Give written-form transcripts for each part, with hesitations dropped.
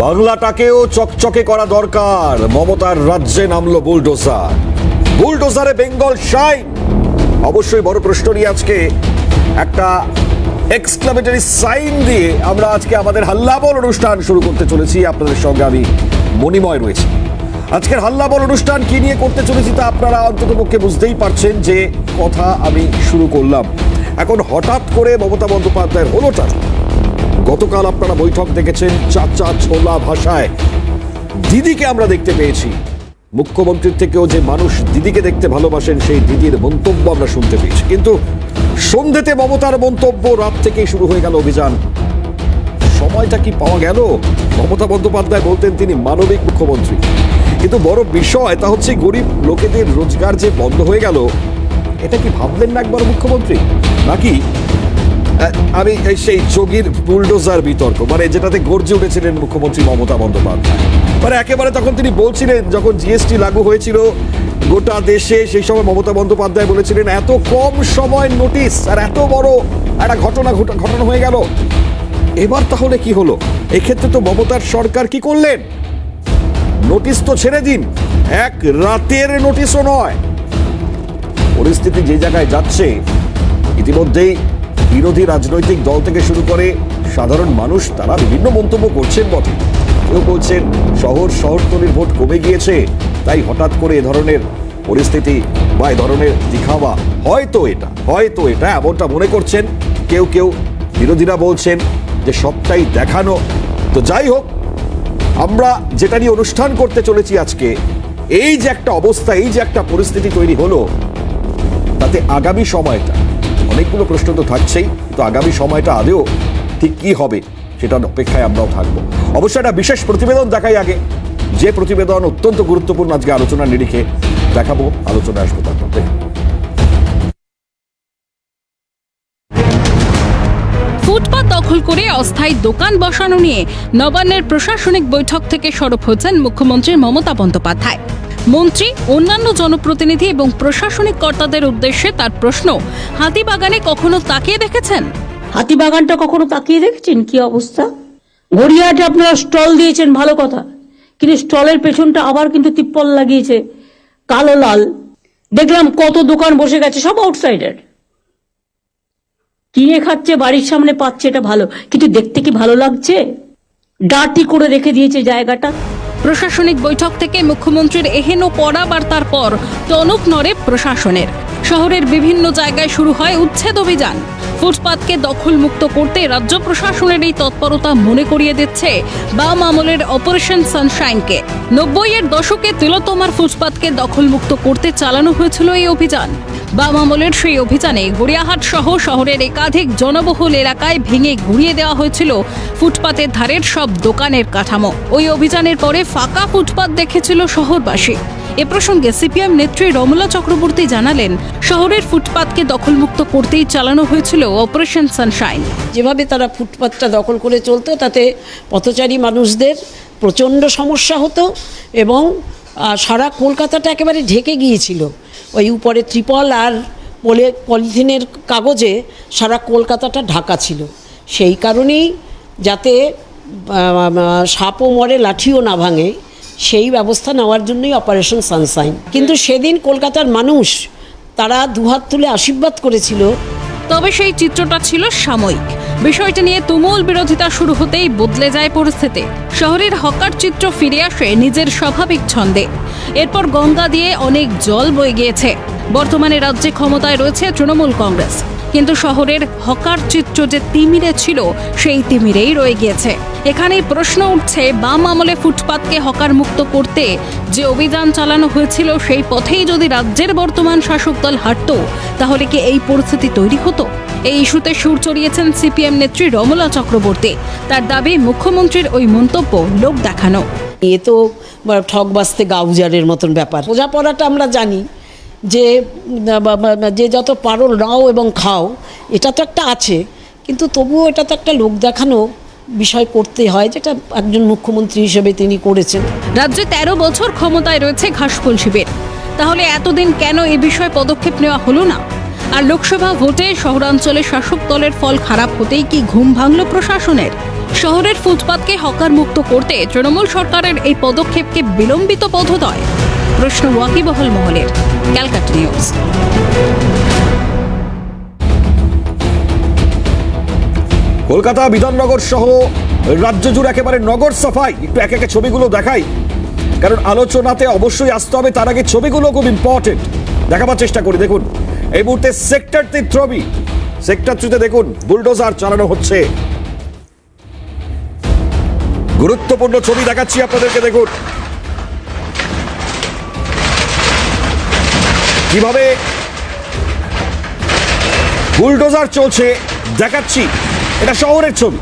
বাংলাটাকেও চকচকে করা দরকার। মমতার রাজ্যে নামলো বুলডোজার, বুলডোজারে বেঙ্গল শাইন। অবশ্যই বড় প্রশ্ন নিয়ে আজকে একটা এক্সক্লামেটরি সাইন দিয়ে আমরা আজকে আমাদের হাল্লাবল অনুষ্ঠান শুরু করতে চলেছি। আপনাদের সঙ্গে আমি মণিময় রয়েছি। আজকের হাল্লাবল অনুষ্ঠান কি নিয়ে করতে চলেছি তা আপনারা অন্ততপক্ষে বুঝতেই পারছেন যে কথা আমি শুরু করলাম। এখন হঠাৎ করে মমতা বন্দ্যোপাধ্যায়ের হলোটা, গতকাল আপনারা বৈঠক দেখেছেন, চাচা ছোলা ভাষায় দিদিকে আমরা দেখতে পেয়েছি। মুখ্যমন্ত্রীর থেকেও যে মানুষ দিদিকে দেখতে ভালোবাসেন সেই দিদির মন্তব্য আমরা শুনতে পেয়েছি। কিন্তু সন্ধ্যেতে মমতার মন্তব্য, রাত থেকেই শুরু হয়ে গেল অভিযান। সময়টা কি পাওয়া গেল? মমতা বন্দ্যোপাধ্যায় বলতেন তিনি মানবিক মুখ্যমন্ত্রী, কিন্তু বড় বিষয় তা হচ্ছে গরিব লোকেদের রোজগার যে বন্ধ হয়ে গেল, এটা কি ভাবলেন না একবার মুখ্যমন্ত্রী? নাকি আমি সেই যোগীর বুলডোজার বিতর্ক, মানে যেটাতে গর্জে উঠেছিলেন মুখ্যমন্ত্রী মমতা বন্দ্যোপাধ্যায়, মানে একেবারে তখন তিনি বলছিলেন যখন জিএসটি লাগু হয়েছিল গোটা দেশে, সেই সময় মমতা বন্দ্যোপাধ্যায় বলেছিলেন এত কম সময় নোটিশ আর এত বড় একটা ঘটনা হয়ে গেল। এবার তাহলে কি হলো? এক্ষেত্রে তো মমতার সরকার কি করলেন? নোটিশ তো ছেড়ে দিন, এক রাতের নোটিশও নয়। পরিস্থিতি যে জায়গায় যাচ্ছে, ইতিমধ্যেই বিরোধী রাজনৈতিক দল থেকে শুরু করে সাধারণ মানুষ তারা বিভিন্ন মন্তব্য করছেন বটে। কেউ বলছেন শহরতলির ভোট কমে গিয়েছে, তাই হঠাৎ করে এ ধরনের পরিস্থিতি বা এ ধরনের দিখাওয়া, হয়তো এটা এমনটা মনে করছেন কেউ। বিরোধীরা বলছেন যে সবটাই দেখানো। তো যাই হোক, আমরা যেটা নিয়ে অনুষ্ঠান করতে চলেছি আজকে, এই যে একটা অবস্থা, এই যে একটা পরিস্থিতি তৈরি হলো, তাতে আগামী সময়টা, অনেকগুলো প্রশ্ন তো থাকছেই, তো আগামী সময়টা আদেও ঠিক কি হবে সেটার অপেক্ষায় আমরাও থাকবো। অবশ্যই একটা বিশেষ প্রতিবেদন দেখাই আগে, যে প্রতিবেদন অত্যন্ত গুরুত্বপূর্ণ, আজকে আলোচনার নিরিখে দেখাবো, আলোচনায় আসবো তার মধ্যে। ফুটপাত দখল করে অস্থায়ী দোকান বসানো নিয়ে নবান্নের প্রশাসনিক বৈঠক থেকে সরব হয়েছেন মুখ্যমন্ত্রী মমতা বন্দ্যোপাধ্যায়। মন্ত্রী, অন্যান্য জনপ্রতিনিধি এবং প্রশাসনিক কর্তাদের উদ্দেশ্যে তার প্রশ্ন, হাতিবাগানে কখনো তাকিয়ে দেখেছেন? হাতিবাগানটা কখনো তাকিয়ে দেখেছেন কি অবস্থা? গড়িয়াহাটে আপনারা স্টল দিয়েছেন, ভালো কথা, কিন্তু স্টলের পেছনটা আবার কিন্তু তিপ্পল লাগিয়েছে কালো লাল। দেখলাম কত দোকান বসে গেছে, সব আউটসাইডার, কিনে খাচ্ছে, বাড়ির সামনে পাচ্ছে, এটা ভালো, কিন্তু দেখতে কি ভালো লাগছে? ডার্টি করে রেখে দিয়েছে জায়গাটা। প্রশাসনিক বৈঠক থেকে মুখ্যমন্ত্রীর এহেন কড়া বার্তার পর টনক নড়ে প্রশাসনের। শহরের বিভিন্ন জায়গায় শুরু হয় উচ্ছেদ অভিযান। ফুটপাতকে দখল মুক্ত করতে রাজ্য প্রশাসনের এই তৎপরতা মনে করিয়ে দিচ্ছে বাম আমলের অপারেশন সানশাইনকে। 90-এর দশকে তিলোত্তমার ফুটপাতকে দখল মুক্ত করতে চালানো হয়েছিল এই অভিযান। বাম আমলের সেই অভিযানে গড়িয়াহাট সহ শহরের একাধিক জনবহুল এলাকায় ভেঙে গুঁড়িয়ে দেওয়া হয়েছিল ফুটপাতের ধারের সব দোকানের কাঠামো। ওই অভিযানের পরে ফাঁকা ফুটপাত দেখেছিল শহরবাসী। এ প্রসঙ্গে সিপিএম নেত্রী রমলা চক্রবর্তী জানালেন, শহরের ফুটপাতকে দখলমুক্ত করতেই চালানো হয়েছিল অপারেশন সানশাইন। যেভাবে তারা ফুটপাতটা দখল করে চলতো, তাতে পথচারী মানুষদের প্রচণ্ড সমস্যা হতো এবং সারা কলকাতাটা একেবারে ঢেকে গিয়েছিল। ওই উপরে ত্রিপল আর পলিথিনের কাগজে সারা কলকাতাটা ঢাকা ছিল। সেই কারণেই যাতে সাপও মরে লাঠিও না ভাঙে, সেই ব্যবস্থা নেওয়ার জন্যই অপারেশন সানশাইন। কিন্তু সেদিন কলকাতার মানুষ তারা দুহাত তুলে আশীর্বাদ করেছিল। তবে সেই চিত্রটা ছিল সাময়িক। বিষয়টি নিয়ে তুমুল বিরোধিতা শুরু হতেই বদলে যায় পরিস্থিতি। শহরের হকার চিত্র ফিরে আসে নিজের স্বাভাবিক ছন্দে। এরপর গঙ্গা দিয়ে অনেক জল বয়ে গিয়েছে। বর্তমানে রাজ্যে ক্ষমতায় রয়েছে তৃণমূল কংগ্রেস, কিন্তু শহরের হকার চিত্র যে তিমিরে ছিল, সেই তিমিরেই রয়ে গিয়েছে। এখানেই প্রশ্ন উঠছে, বাম আমলে ফুটপাতকে হকার মুক্ত করতে যে অভিযান চালানো হয়েছিল, সেই পথেই যদি রাজ্যের বর্তমান শাসক দল হাঁটত, তাহলে কি এই পরিস্থিতি তৈরি হতো? এই ইস্যুতে সুর চড়িয়েছেন সিপিএম নেত্রী রমলা চক্রবর্তী। তার দাবি, মুখ্যমন্ত্রীর ওই মন্তব্য লোক দেখানো। এ তো ঠকবাস্তে গাউজারের মতন ব্যাপার। বোঝাপড়াটা আমরা জানি যে যত পারো নাও এবং খাও, এটা তো একটা আছে, কিন্তু তবুও এটা তো একটা লোক দেখানো বিষয় করতে হয়, যেটা একজন মুখ্যমন্ত্রী হিসেবে তিনি করেছেন। রাজ্যে 13 বছর ক্ষমতায় রয়েছে ঘাসফুল শিবির, তাহলে এতদিন কেন এ বিষয়ে পদক্ষেপ নেওয়া হলো না? আর লোকসভা ভোটে শহরাঞ্চলে শাসক দলের ফল খারাপ হতেই কি ঘুম ভাঙল প্রশাসনের? শহরের ফুটপাতকে হকার মুক্ত করতে তৃণমূল সরকারের এই পদক্ষেপকে বিলম্বিত বোধোদয়? প্রশ্ন ওয়াকিবহাল মহলের। ক্যালকাটা নিউজ। কলকাতা বিধাননগর সহ রাজ্য জুড়ে একেবারে নগর সাফাই। একটু এক একে ছবিগুলো দেখাই, কারণ আলোচনাতে অবশ্যই আসতে হবে, তার আগে ছবিগুলো খুব ইম্পর্টেন্ট, দেখাবার চেষ্টা করি। দেখুন এই মুহূর্তে সেক্টর 3 ছবি। সেক্টর 3-তে দেখুন বুলডোজার চালানো হচ্ছে। গুরুত্বপূর্ণ ছবি দেখাচ্ছি আপনাদেরকে, দেখুন কিভাবে বুলডোজার চলছে দেখাচ্ছি। এটা শহরের ছবি,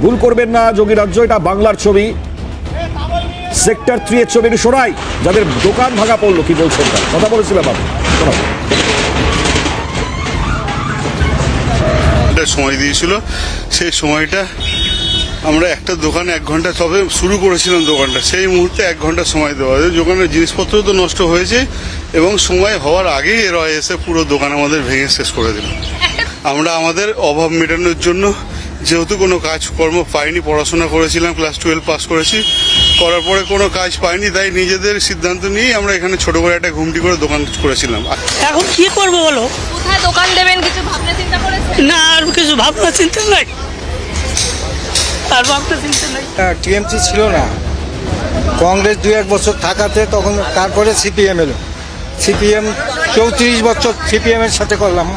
ভুল করবেন না যোগী রাজ্য, এটা বাংলার ছবি। সেক্টর 3 এর ছবি একটু শোনাই, যাদের দোকান ভাঙা পড়লো কি বলছেন তার কথা বলেছিলাম আমি। সময় দিয়েছিল, সেই সময়টা আমরা একটা দোকানে 1 ঘন্টা তবে শুরু করেছিলাম দোকানটা, সেই মুহূর্তে 1 ঘন্টা সময় দেওয়া হয়। দোকানের জিনিসপত্র তো নষ্ট হয়েছে এবং সময় হওয়ার আগেই এরা এসে পুরো দোকান আমাদের ভেঙে শেষ করে দিল। আমরা আমাদের অভাব মেটানোর জন্য, যেহেতু কোনো কাজকর্ম পাইনি, পড়াশোনা করেছিলাম, ক্লাস 12 পাস করেছি, করার পরে কোনো কাজ পাইনি, তাই নিজেদের সিদ্ধান্ত নিয়েই আমরা এখানে ছোট করে একটা ঘুমটি করে দোকান করেছিলাম। এখন কি করবো বলো? কোথায় দোকান দেবেন কিছু ভাবনা চিন্তা করেছেন? না, আর কিছু ভাবনা চিন্তা নাই, আর ভাবনা চিন্তা নাই। টিএমসি ছিল না, কংগ্রেস 2-1 বছর থাকাতে তখন তারপরে সিপিএম এলো। সিপিএম 34 বছর সিপিএমের সাথে করলাম,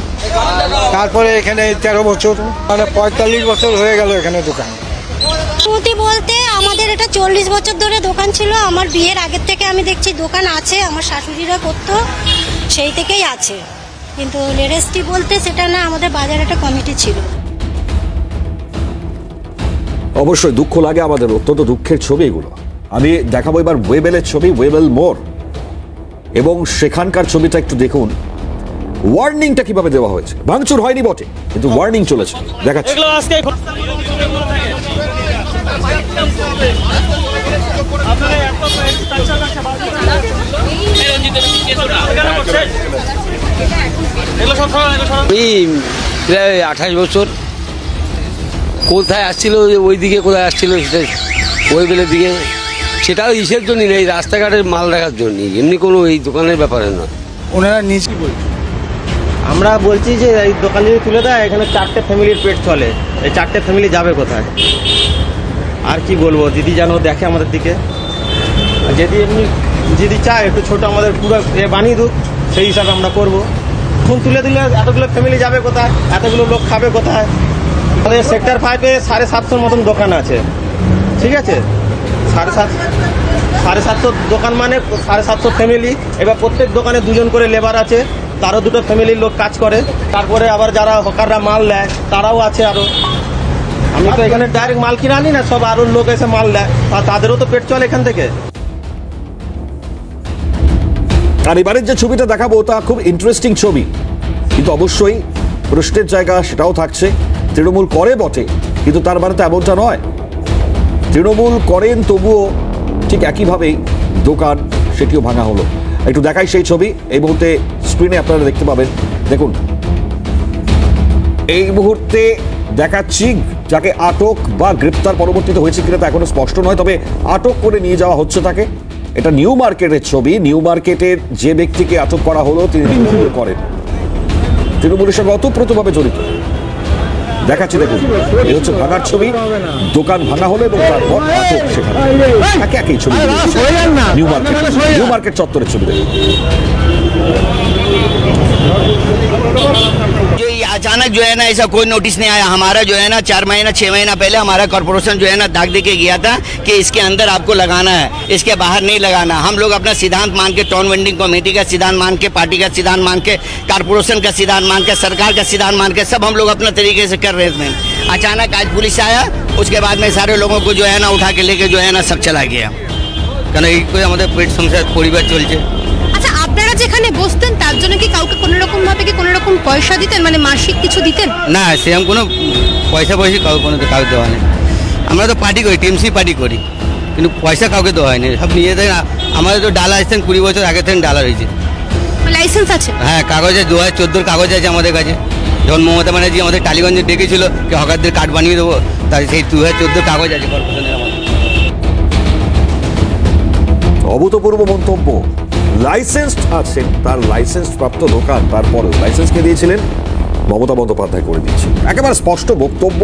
তারপরে এখানে 13 বছর, মানে 45 বছর হয়ে গেল এখানে দোকান। সত্যি বলতে আমাদের এটা 40 বছর ধরে দোকান ছিল। আমার বিয়ের আগের থেকে আমি দেখছি দোকান আছে, আমার শাশুড়িরা করতো, সেই থেকেই আছে। কিন্তু লেটেস্টি বলতে সেটা না, আমাদের বাজারে একটা কমিটি ছিল। অবশ্যই দুঃখ লাগে আমাদের, অত্যন্ত দুঃখের ছবি এগুলো। আমি দেখাবো এবার ওয়েবেলের ছবি, ওয়েবেল মোড়, এবং সেখানকার ছবিটা একটু দেখুন। ওয়ার্নিংটা কিভাবে দেওয়া হয়েছে, ভাঙচুর হয়নি বটে কিন্তু ওয়ার্নিং চলেছে, দেখাচ্ছি। প্রায় 28 বছর কোথায় আসছিল, ওইদিকে কোথায় আসছিল, সেটা ওয়েবেলের দিকে, সেটাও ইসের জন্য নেই, রাস্তাঘাটের মাল রাখার জন্য, এমনি কোনো এই দোকানের ব্যাপারে না। ওনারা নিজেই বলছে, আমরা বলছি যে এই দোকান যদি তুলে দেয়, এখানে 4টে ফ্যামিলির পেট চলে, এই 4টে ফ্যামিলি যাবে কোথায়? আর কি বলবো, দিদি যেন দেখে আমাদের দিকে, যদি এমনি যদি চায় একটু ছোট আমাদের পুরো বানিয়ে দুক, সেই হিসাবে আমরা করব। ফোন তুলে দিলে এতগুলো ফ্যামিলি যাবে কোথায়, এতগুলো লোক খাবে কোথায়? আমাদের সেক্টর 5-এ 750 মতন দোকান আছে, ঠিক আছে? 750 দোকান মানে 750 ফ্যামিলি। এবার প্রত্যেক দোকানে 2জন করে লেবার আছে, তারও 2টো ফ্যামিলির লোক কাজ করে। তারপরে আবার যারা হকাররা মাল নেয় তারাও আছে আরও। আমি তো এখানে ডাইরেক্ট মাল কিনে আনি না, সব আরও লোক এসে মাল নেয়, আর তাদেরও তো পেট চলে এখান থেকে। আর এবারের যে ছবিটা দেখাবো তা খুব ইন্টারেস্টিং ছবি, কিন্তু অবশ্যই প্রশ্নের জায়গা সেটাও থাকছে। তৃণমূল করে বটে, কিন্তু তার মানে তো এমনটা নয়। তৃণমূল করেন তবুও ঠিক একইভাবেই দোকান সেটিও ভাঙা হলো। একটু দেখাই সেই ছবি, এই মুহূর্তে স্ক্রিনে আপনারা দেখতে পাবেন। দেখুন এই মুহূর্তে দেখাচ্ছি, যাকে আটক বা গ্রেপ্তার পরবর্তীতে হয়েছে কিনা তা এখনো স্পষ্ট নয়, তবে আটক করে নিয়ে যাওয়া হচ্ছে তাকে। এটা নিউ মার্কেটের ছবি। নিউ মার্কেটের যে ব্যক্তিকে আটক করা হলো তিনি তৃণমূল করেন, তৃণমূলের সঙ্গে ওতপ্রোতভাবে জড়িত। দেখাচ্ছি দেখুন, এই হচ্ছে ভাঙার ছবি, দোকান ভাঙা হলো এবং তারপর আটক সেখানে। একে একে ছবি নিউ মার্কেট চত্বরের ছবি দেখুন। जो ये अचानक जो है ना ऐसा कोई नोटिस नहीं आया। हमारा जो है ना 4 महीना 6 महीना पहले हमारा कॉर्पोरेशन जो है ना दाग दे के गया था कि इसके अंदर आपको लगाना है, इसके बाहर नहीं लगाना। हम लोग अपना सिद्धांत मान के, टाउन वेंडिंग कमेटी का सिद्धांत मान के, पार्टी का सिद्धांत मान के, कॉर्पोरेशन का सिद्धांत मान के, सरकार का सिद्धांत मान के, सब हम लोग अपना तरीके से कर रहे थे। अचानक आज पुलिस आया, उसके बाद में सारे लोगों को जो है ना उठा के लेके जो है ना सब चला गया। কেন এই করে আমাদের পেট সংসার পরিবার চলছে। আচ্ছা, আপনারা যেখানে বসতেন তার জন্য কি কাউকে কোনো রকম ভাবে কি কোনো রকম পয়সা দিতেন, মানে মাসিক কিছু দিতেন? না, সেরকম কোনো পয়সা কাউকে দেওয়া নেই। আমরা তো পার্টি করি, টিএমসি পার্টি করি, কিন্তু পয়সা কাউকে দেওয়া হয়নি, সব নিজেদের। আমাদের তো ডালা আসতেন 20 বছর আগে থেকে ডালা রয়েছে। লাইসেন্স আছে? হ্যাঁ কাগজে 2014 কাগজ আছে আমাদের কাছে। যখন মমতা ব্যানার্জি আমাদের টালিগঞ্জে ডেকেছিল কি হকারদের কার্ড বানিয়ে দেবো, তাই সেই 2014 কাগজ আছে কর্পোরেশনের আমাদের। অভূতপূর্ব মন্তব্য। লাইসেন্স আছেন, তার লাইসেন্স প্রাপ্ত দোকান, তারপরেও লাইসেন্সকে দিয়েছিলেন মমতা বন্দ্যোপাধ্যায় করে দিয়েছিল। একেবারে স্পষ্ট বক্তব্য,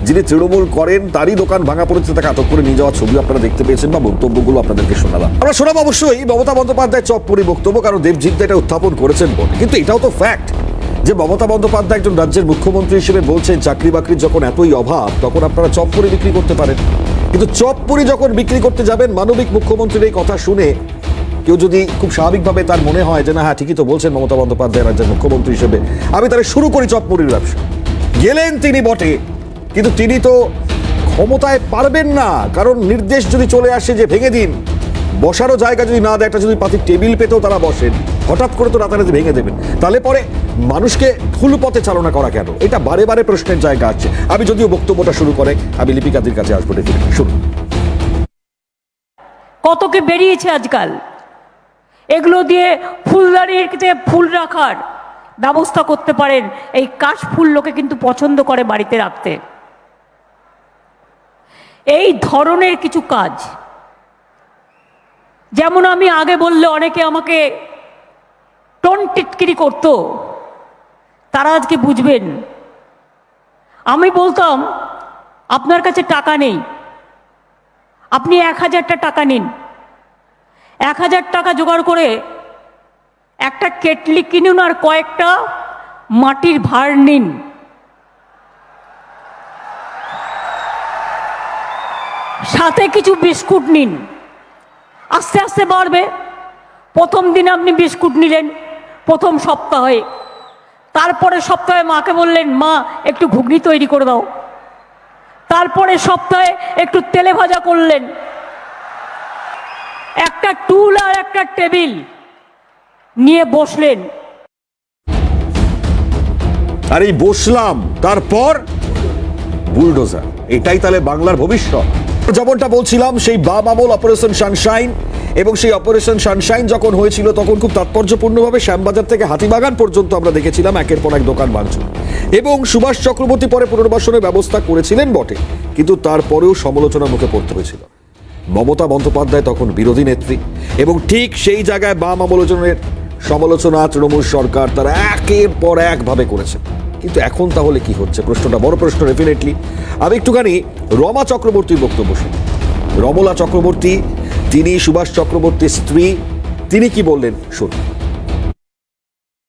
যিনি তৃণমূল করেন তারই দোকান ভাঙা পড়েছে, তাকে আটক করে নিয়ে যাওয়ার ছবি আপনারা দেখতে পেয়েছেন বা বক্তব্যগুলো আপনাদেরকে শোনালাম। আমরা শোনাবো অবশ্যই মমতা বন্দ্যোপাধ্যায় চপ্পরি বক্তব্য, কারণ দেবজিৎ এটা উত্থাপন করেছেন বলে। কিন্তু এটাও তো ফ্যাক্ট যে মমতা বন্দ্যোপাধ্যায় একজন রাজ্যের মুখ্যমন্ত্রী হিসেবে বলছেন চাকরি বাকরির যখন এতই অভাব তখন আপনারা চপ্পরি বিক্রি করতে পারেন। কিন্তু চপ্পরি যখন বিক্রি করতে যাবেন, মানবিক মুখ্যমন্ত্রীর এই কথা শুনে কেউ যদি খুব স্বাভাবিকভাবে তার মনে হয় যে না হ্যাঁ ঠিকই তো বলছেন মমতা বন্দ্যোপাধ্যায় রাজ্যের মুখ্যমন্ত্রী হিসেবে, আমি তাহলে শুরু করি চপ্পরির ব্যবসা। গেলেন তিনি বটে, কিন্তু তিনি তো ক্ষমতায় পারবেন না, কারণ নির্দেশ যদি চলে আসে যে ভেঙে দিন, বসারও জায়গা যদি না দেয়, একটা যদি পাতির টেবিল পেতেও তারা বসেন, হঠাৎ করে তো রাতারাতি ভেঙে দেবেন, তাহলে পরে মানুষকে ভুল পথে চালনা করা কেন? এটা বারে বারে প্রশ্নের জায়গা আছে। আমি যদিও বক্তব্যটা শুরু করে আমি লিপিকাদের কাছে আসবো, শুরু। কত কি বেরিয়েছে আজকাল, এগুলো দিয়ে ফুলদানিতে ফুল রাখার ব্যবস্থা করতে পারেন। এই কাশ ফুল লোকে কিন্তু পছন্দ করে বাড়িতে রাখতে। এই ধরনের কিছু কাজ, যেমন আমি আগে বললে অনেকে আমাকে টোন টিটকিরি করতো, তারা আজকে বুঝবেন। আমি বলতাম আপনার কাছে টাকা নেই, আপনি 1000টা টাকা নিন, 1000 টাকা জোগাড় করে একটা কেটলি কিনুন আর কয়েকটা মাটির ভাঁড় নিন, সাথে কিছু বিস্কুট নিন, আস্তে আস্তে বাড়বে। প্রথম দিন আপনি বিস্কুট নিলেন প্রথম সপ্তাহে, তারপরে সপ্তাহে মাকে বললেন মা একটু ঘুগনি তৈরি করে দাও, তারপরে সপ্তাহে একটু তেলে ভাজা করলেন, একটা টুল আর একটা টেবিল নিয়ে বসলেন। আর এই বসলাম, তারপর বুলডোজার। এটাই তাহলে বাংলার ভবিষ্যৎ। যেমনটা বলছিলাম, সেই বাম আমল অপারেশন সানশাইন, এবং সেই অপারেশন সানশাইন যখন হয়েছিল তখন খুব তাৎপর্যপূর্ণভাবে শ্যামবাজার থেকে হাতিবাগান পর্যন্ত আমরা দেখেছিলাম একের পর এক দোকান ভাঙচুর, এবং সুভাষ চক্রবর্তী পরে পুনর্বাসনের ব্যবস্থা করেছিলেন বটে, কিন্তু তারপরেও সমালোচনার মুখে পড়তে হয়েছিল। মমতা বন্দ্যোপাধ্যায় তখন বিরোধী নেত্রী, এবং ঠিক সেই জায়গায় বাম আমলোচনের সমালোচনা তৃণমূল সরকার তারা একের পর এক ভাবে করেছে। কিন্তু এখন তাহলে কি হচ্ছে? প্রশ্নটা বড় প্রশ্ন ডেফিনেটলি। আমি একটুখানি রমা চক্রবর্তীর বক্তব্য শুনি। রমলা চক্রবর্তী, তিনি সুভাষ চক্রবর্তীর স্ত্রী, তিনি কি বললেন শুনুন।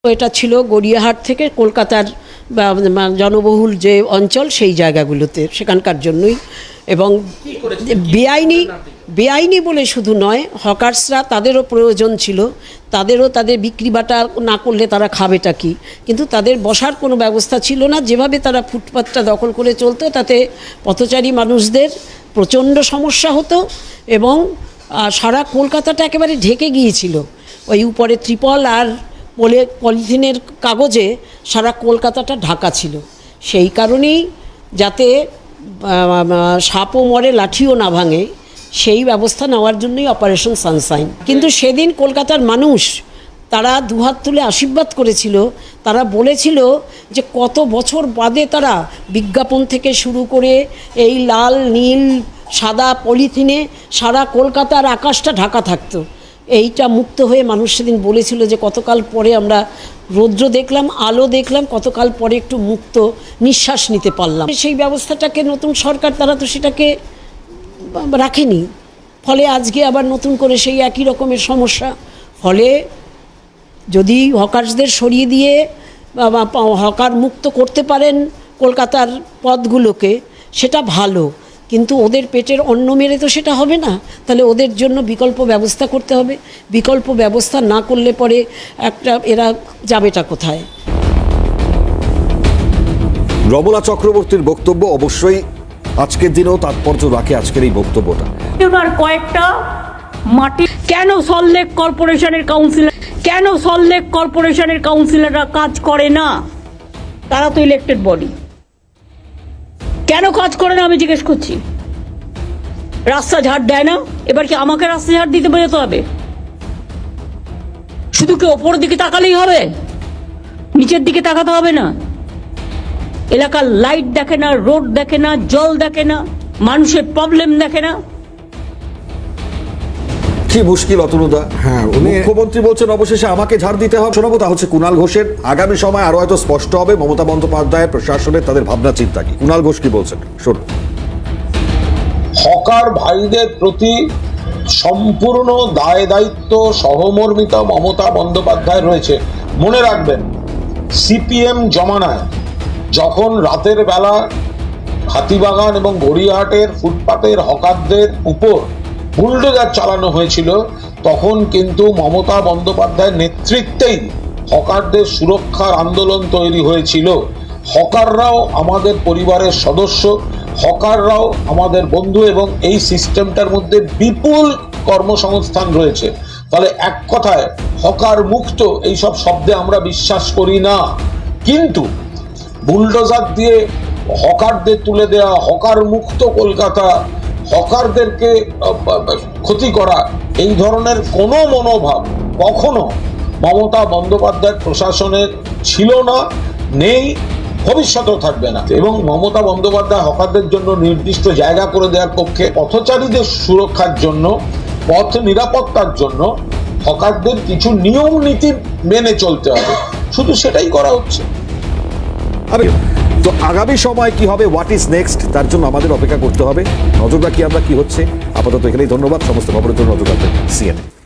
এটা ছিল গড়িয়াহাট থেকে কলকাতার জনবহুল যে অঞ্চল সেই জায়গাগুলোতে, সেখানকার জন্যই। এবং বেআইনি বলে শুধু নয়, হকার্সরা তাদেরও প্রয়োজন ছিল, তাদেরও তাদের বিক্রি বাটা না করলে তারা খাবেটা কি, কিন্তু তাদের বসার কোনো ব্যবস্থা ছিল না। যেভাবে তারা ফুটপাতটা দখল করে চলতো তাতে পথচারী মানুষদের প্রচণ্ড সমস্যা হতো, এবং সারা কলকাতাটা একেবারে ঢেকে গিয়েছিল। ওই উপরে ত্রিপল আর পলিথিনের কাগজে সারা কলকাতাটা ঢাকা ছিল। সেই কারণেই যাতে সাপও মরে লাঠিও না ভাঙে, সেই ব্যবস্থা নেওয়ার জন্যই অপারেশন সানশাইন। কিন্তু সেদিন কলকাতার মানুষ তারা দুহাত তুলে আশীর্বাদ করেছিল। তারা বলেছিল যে কত বছর বাদে তারা বিজ্ঞাপন থেকে শুরু করে এই লাল নীল সাদা পলিথিনে সারা কলকাতার আকাশটা ঢাকা থাকতো। এইটা মুক্ত হয়ে মানুষ সেদিন বলেছিল যে কতকাল পরে আমরা রৌদ্র দেখলাম, আলো দেখলাম, কতকাল পরে একটু মুক্ত নিঃশ্বাস নিতে পারলাম। সেই ব্যবস্থাটাকে নতুন সরকার তারা তো সেটাকে রাখেনি, ফলে আজকে আবার নতুন করে সেই একই রকমের সমস্যা। ফলে যদি হকার্সদের সরিয়ে দিয়ে হকার মুক্ত করতে পারেন কলকাতার পথগুলোকে, সেটা ভালো, কিন্তু ওদের পেটের অন্ন মেরে তো সেটা হবে না। তাহলে ওদের জন্য বিকল্প ব্যবস্থা করতে হবে। বিকল্প ব্যবস্থা না করলে পরে এরা যাবেটা কোথায়? রমলা চক্রবর্তীর বক্তব্য অবশ্যই আজকের দিনেও তাৎপর্য রাখে। আজকের এই বক্তব্যটা কয়েকটা মাটি কেন সল্টলেক কাউন্সিলররা কাজ করে না? তারা তো ইলেক্টেড বডি, কেন কাজ করে না আমি জিজ্ঞেস করছি। রাস্তা ঝাড় দেয় না, এবার কি আমাকে রাস্তা ঝাড় দিতে বোঝাতে হবে? শুধু কি ওপরের দিকে তাকালেই হবে? নিচের দিকে তাকাতে হবে না? এলাকার লাইট দেখে না, রোড দেখে না, জল দেখে না, মানুষের প্রবলেম দেখে না? কি মুশকিল অতনুদা। হ্যাঁ, মুখ্যমন্ত্রী বলছেন অবশেষে আমাকে ঝাড় দিতে হবে। শোনাবো তা হচ্ছে কুণাল ঘোষের। আগামী সময় আরো হয়তো স্পষ্ট হবে মমতা বন্দ্যোপাধ্যায়ের প্রশাসনের তাদের ভাবনা চিন্তা কি। কুণাল ঘোষ কি বলছেন শুনুন। হকার ভাইদের প্রতি সম্পূর্ণ দায় দায়িত্ব সহমর্মিতা মমতা বন্দ্যোপাধ্যায় রয়েছে। মনে রাখবেন, সিপিএম জমানায় যখন রাতের বেলা হাতিবাগান এবং গড়িয়াহাটের ফুটপাতের হকারদের উপর বুলডোজার চালানো হয়েছিল, তখন কিন্তু মমতা বন্দ্যোপাধ্যায়ের নেতৃত্বেই হকারদের সুরক্ষার আন্দোলন তৈরি হয়েছিল। হকাররাও আমাদের পরিবারের সদস্য, হকাররাও আমাদের বন্ধু, এবং এই সিস্টেমটার মধ্যে বিপুল কর্মসংস্থান রয়েছে। ফলে এক কথায় হকার মুক্ত এইসব শব্দে আমরা বিশ্বাস করি না। কিন্তু বুলডোজার দিয়ে হকারদের তুলে দেওয়া, হকার মুক্ত কলকাতা, হকারদেরকে ক্ষতি করা, এই ধরনের কোনো মনোভাব কখনো মমতা বন্দ্যোপাধ্যায় প্রশাসনের ছিল না, নেই, ভবিষ্যতেও থাকবে না। এবং মমতা বন্দ্যোপাধ্যায় হকারদের জন্য নির্দিষ্ট জায়গা করে দেওয়ার পক্ষে। পথচারীদের সুরক্ষার জন্য, পথ নিরাপত্তার জন্য হকারদের কিছু নিয়ম নীতি মেনে চলতে হবে, শুধু সেটাই করা হচ্ছে। তো আগামী সময় কি হবে, হোয়াট ইজ নেক্সট, তার জন্য আমাদের অপেক্ষা করতে হবে। নজর রাখি আমরা কি হচ্ছে। আপাতত এখানেই ধন্যবাদ। সমস্ত খবরের জন্য নজর রাখবেন CNN।